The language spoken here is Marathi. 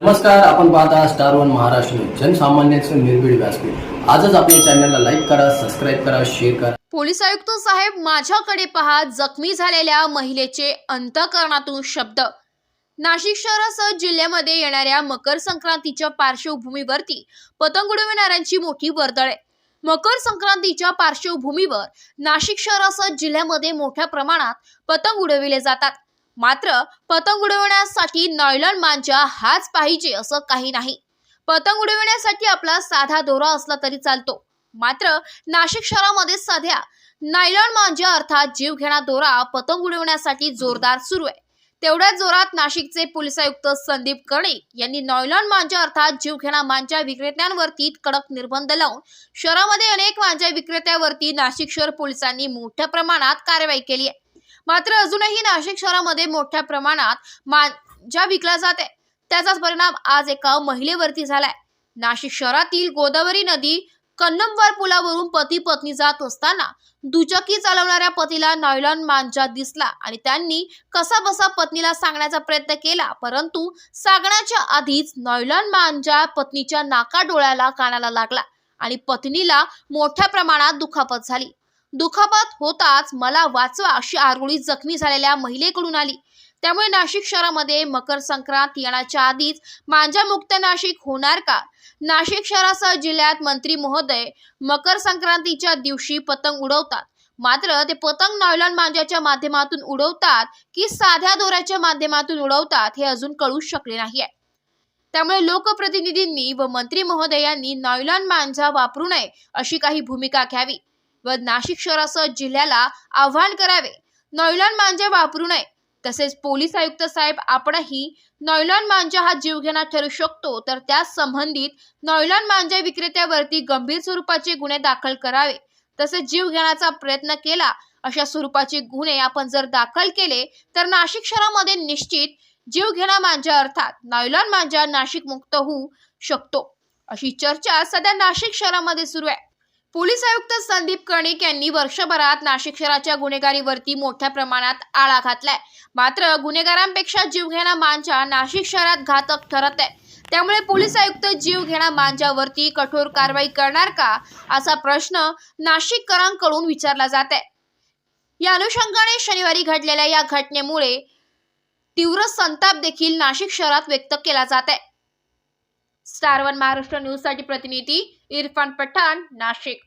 नमस्कार, आपण पाहता स्टार वन महाराष्ट्र न्यूज, जनसामान्यांचे निर्भीड व्यासपीठ। आजच आपल्या चॅनलला लाईक करा, सबस्क्राईब करा, शेअर करा। पोलीस आयुक्त साहेब माझ्याकडे पहा, जखमी झालेल्या महिलेचे अंतःकरणातून शब्द। नाशिक शहरासह जिल्ह्यामध्ये येणाऱ्या मकर संक्रांतीच्या पार्श्वभूमीवरती पतंग उडविणाऱ्यांची मोठी वर्दळ आहे। मकर संक्रांतीच्या पार्श्वभूमीवर नाशिक शहरासह जिल्ह्यामध्ये मोठ्या प्रमाणात पतंग उडविले जातात। मात्र पतंग उडविण्यासाठी नायलॉन मांजा हाच पाहिजे असं काही नाही। पतंग उडविण्यासाठी आपला साधा दोरा असला तरी चालतो। मात्र नाशिक शहरामध्ये सध्या नायलॉन मांजा अर्थात जीवघेणा दोरा पतंग उडविण्यासाठी जोरदार सुरू आहे। तेवढ्याच जोरात नाशिकचे पोलीस आयुक्त संदीप कर्णिक यांनी नायलॉन मांजा अर्थात जीवघेणा मांजा विक्रेत्यांवरती कडक निर्बंध लावून शहरामध्ये अनेक मांजा विक्रेत्यांवरती नाशिक शहर पोलिसांनी मोठ्या प्रमाणात कारवाई केली आहे। मात्र अजूनही नाशिक शहरामध्ये मोठ्या प्रमाणात मांजा विकला जात आहे। त्याचाच परिणाम आज एका महिलेवरती झालाय। नाशिक शहरातील गोदावरी नदी कन्नमवार पुलावरून पती पत्नी जात असताना दुचाकी चालवणाऱ्या पतीला नायलॉन मांजा दिसला आणि त्यांनी कसाबसा पत्नीला सांगण्याचा प्रयत्न केला, परंतु सांगण्याच्या आधीच नायलॉन मांजा पत्नीच्या नाका डोळ्याला कानाला लागला आणि पत्नीला मोठ्या प्रमाणात दुखापत झाली। दुखापत होताच मला वाचवा अशी आरोळी जखमी झालेल्या महिलेकडून आली। त्यामुळे नाशिक शहरामध्ये मकर संक्रांत येण्याच्या आधीच मांजा मुक्त नाशिक होणार का? नाशिक शहरासह जिल्ह्यात मंत्री महोदय मकर संक्रांतीच्या दिवशी पतंग उडवतात, मात्र ते पतंग नायलॉन मांजाच्या माध्यमातून उडवतात की साध्या दोऱ्याच्या माध्यमातून उडवतात हे अजून कळू शकले नाहीये। त्यामुळे लोकप्रतिनिधींनी व मंत्री महोदयांनी नायलॉन मांजा वापरू नये अशी काही भूमिका घ्यावी व नाशिक शहरासह जिल्ह्याला आवाहन करावे, नायलॉन मांजा वापरू नये। तसेच पोलीस आयुक्त साहेब, आपणही नायलॉन मांजा हा जीवघेणा ठरू शकतो, तर त्या संबंधित नायलॉन मांजा विक्रेत्यावरती गंभीर स्वरूपाचे गुन्हे दाखल करावे। तसेच जीवघेण्याचा प्रयत्न केला अशा स्वरूपाचे गुन्हे आपण जर दाखल केले तर नाशिक शहरामध्ये निश्चित जीवघेणा मांजा अर्थात नायलॉन मांजा नाशिक मुक्त होऊ शकतो, अशी चर्चा सध्या नाशिक शहरामध्ये सुरू आहे। पोलीस आयुक्त संदीप कर्णिक यांनी वर्षभरात नाशिक शहराच्या गुन्हेगारीवरती मोठ्या प्रमाणात आळा घातलाय। मात्र गुन्हेगारांपेक्षा जीवघेणा मांजा नाशिक शहरात घातक ठरत आहे। त्यामुळे पोलीस आयुक्त जीवघेणा मांजावरती कठोर कारवाई करणार का असा प्रश्न नाशिककरांकडून विचारला जात आहे। या अनुषंगाने शनिवारी घडलेल्या या घटनेमुळे तीव्र संताप देखील नाशिक शहरात व्यक्त केला जात आहे। स्टार वन महाराष्ट्र न्यूज साठी प्रतिनिधी इरफान पठाण, नाशिक।